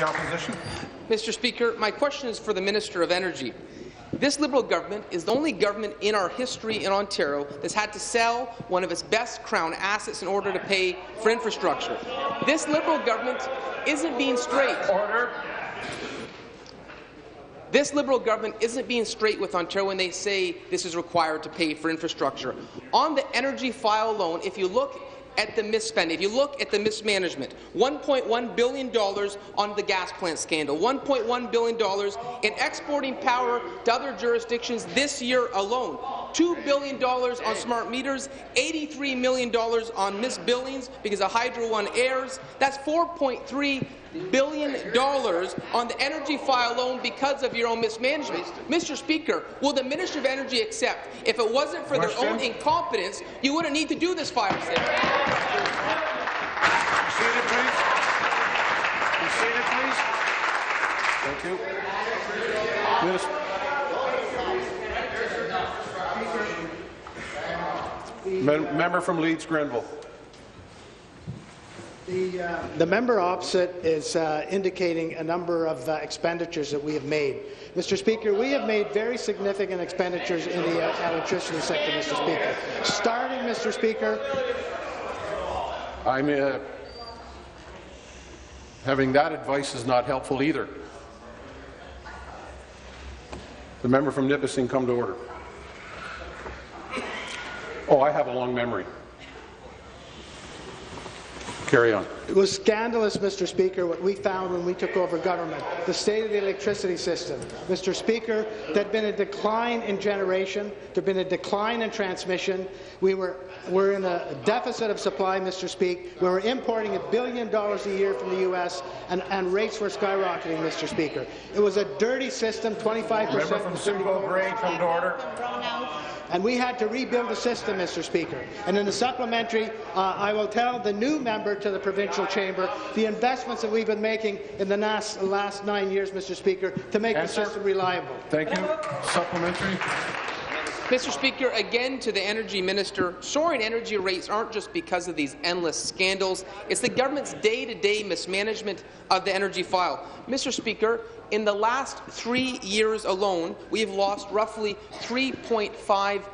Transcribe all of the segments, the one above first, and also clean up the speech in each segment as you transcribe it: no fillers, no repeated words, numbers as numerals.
the Opposition. Mr. Speaker, my question is for the Minister of Energy. This Liberal government is the only government in our history in Ontario that's had to sell one of its best Crown assets in order to pay for infrastructure. This Liberal government isn't being straight. Order. This Liberal government isn't being straight with Ontario when they say this is required to pay for infrastructure. On the energy file alone, if you look at the misspending, if you look at the mismanagement, $1.1 billion on the gas plant scandal, $1.1 billion in exporting power to other jurisdictions this year alone, $2 billion on smart meters, $83 million on missed billings because of Hydro One errors. That's $4.3 billion on the energy file alone because of your own mismanagement. Mr. Speaker, will the Minister of Energy accept if it wasn't for their own incompetence, you wouldn't need to do this fire sale? Be seated, please. Be seated, please. Thank you. Member from Leeds Grenville. The member opposite is indicating a number of expenditures that we have made. Mr. Speaker, we have made very significant expenditures in the electricity sector, Mr. Speaker. Starting, Mr. Speaker. Having that advice is not helpful either. The member from Nipissing come to order. Oh, I have a long memory. Carry on. It was scandalous, Mr. Speaker, what we found when we took over government, the state of the electricity system. Mr. Speaker, there had been a decline in generation, there had been a decline in transmission. We're in a deficit of supply, Mr. Speaker. We were importing $1 billion a year from the U.S., and rates were skyrocketing, Mr. Speaker. It was a dirty system, 25%. Member from Simcoe Grey, come to order. And we had to rebuild the system, Mr. Speaker. And in the supplementary, I will tell the new member to the provincial chamber the investments that we've been making in the last 9 years, Mr. Speaker, to make the system reliable. Thank you. Supplementary. Mr. Speaker, again to the Energy Minister, soaring energy rates aren't just because of these endless scandals. It's the government's day-to-day mismanagement of the energy file. Mr. Speaker, in the last 3 years alone, we have lost roughly $3.5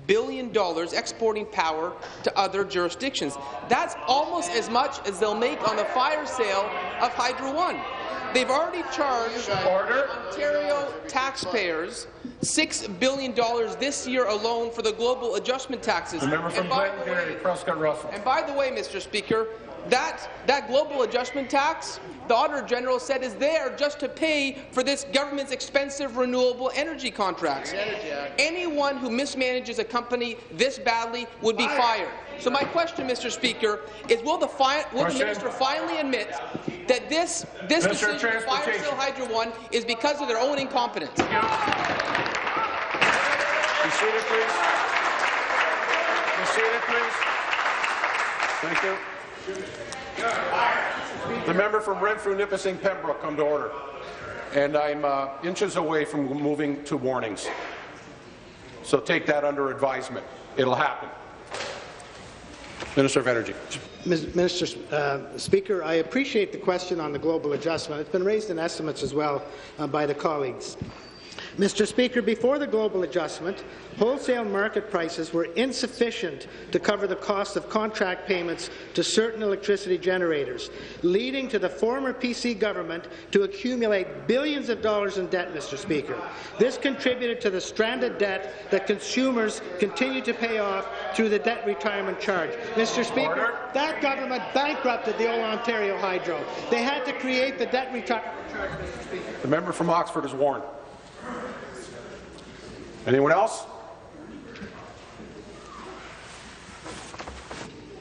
billion exporting power to other jurisdictions. That's almost as much as they'll make on the fire sale of Hydro One. They've already charged Ontario taxpayers $6 billion this year alone for the global adjustment taxes. The member from Glengarry, Prescott Russell. And by the way, Mr. Speaker, that global adjustment tax, the Auditor General said, is there just to pay for this government's expensive renewable energy contracts. Anyone who mismanages a company this badly would be fired. So my question, Mr. Speaker, is will the minister finally admit that this decision to fire sale Hydro One is because of their own incompetence? Be seated, please. Be seated, please. Thank you. The member from Renfrew, Nipissing, Pembroke, come to order. And I'm inches away from moving to warnings. So take that under advisement. It'll happen. Minister of Energy. Mr. Speaker, I appreciate the question on the global adjustment. It's been raised in estimates as well by the colleagues. Mr. Speaker, before the global adjustment, wholesale market prices were insufficient to cover the cost of contract payments to certain electricity generators, leading to the former PC government to accumulate billions of dollars in debt, Mr. Speaker. This contributed to the stranded debt that consumers continue to pay off through the debt retirement charge. Mr. Speaker, that government bankrupted the old Ontario Hydro. They had to create the debt retirement charge, Mr. Speaker. The member from Oxford is warned. Anyone else?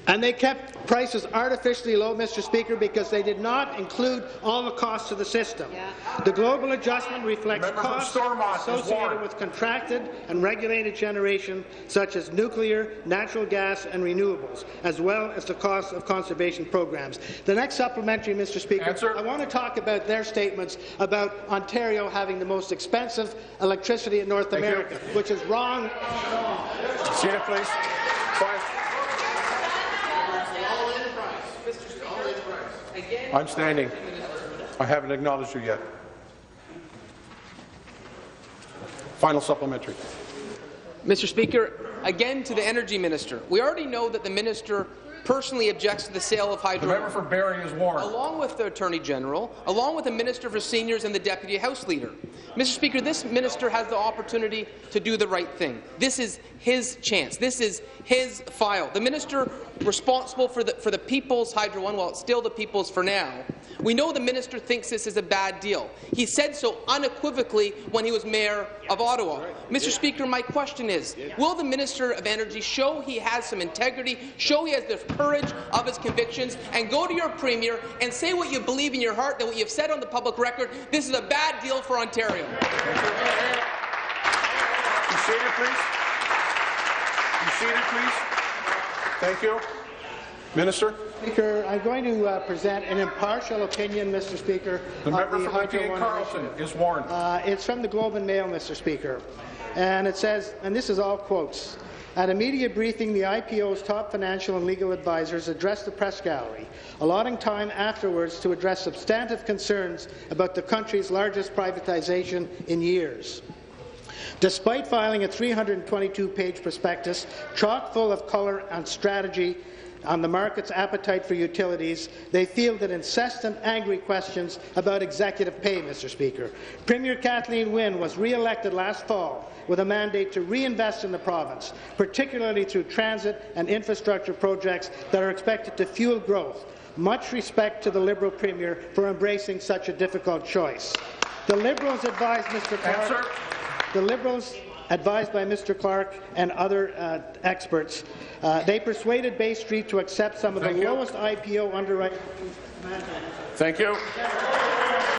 And they kept prices artificially low, Mr. Speaker, because they did not include all the costs of the system. The global adjustment reflects costs associated with contracted and regulated generation, such as nuclear, natural gas, and renewables, as well as the cost of conservation programs. The next supplementary, Mr. Speaker, I want to talk about their statements about Ontario having the most expensive electricity in North America, which is wrong. See it, please. Fine. I'm standing. I haven't acknowledged you yet. Final supplementary. Mr. Speaker, again to the Energy Minister. We already know that the Minister personally objects to the sale of hydro. The member for Barrie is warned. Along with the Attorney General, along with the Minister for Seniors and the Deputy House Leader. Mr. Speaker, this minister has the opportunity to do the right thing. This is his chance. This is his file. The minister responsible for the People's Hydro One, well, it's still the People's for now. We know the minister thinks this is a bad deal. He said so unequivocally when he was Mayor of Ottawa. Mr. Speaker, my question is, will the Minister of Energy show he has some integrity, show he has the courage of his convictions, and go to your Premier and say what you believe in your heart, that what you've said on the public record, this is a bad deal for Ontario? Be seated, please. Be seated, please. Thank you. Minister. Speaker, I'm going to present an impartial opinion, Mr. Speaker. The member from Hydro Carleton is warned. It's from the Globe and Mail, Mr. Speaker, and it says, and this is all quotes, at a media briefing, the IPO's top financial and legal advisers addressed the press gallery, allotting time afterwards to address substantive concerns about the country's largest privatization in years. Despite filing a 322-page prospectus chock full of colour and strategy on the market's appetite for utilities, they fielded incessant, angry questions about executive pay, Mr. Speaker. Premier Kathleen Wynne was re-elected last fall with a mandate to reinvest in the province, particularly through transit and infrastructure projects that are expected to fuel growth. Much respect to the Liberal Premier for embracing such a difficult choice. The Liberals advised Mr. Clark. The Liberals, advised by Mr. Clark and other experts, they persuaded Bay Street to accept some of the lowest IPO underwriting. Thank you.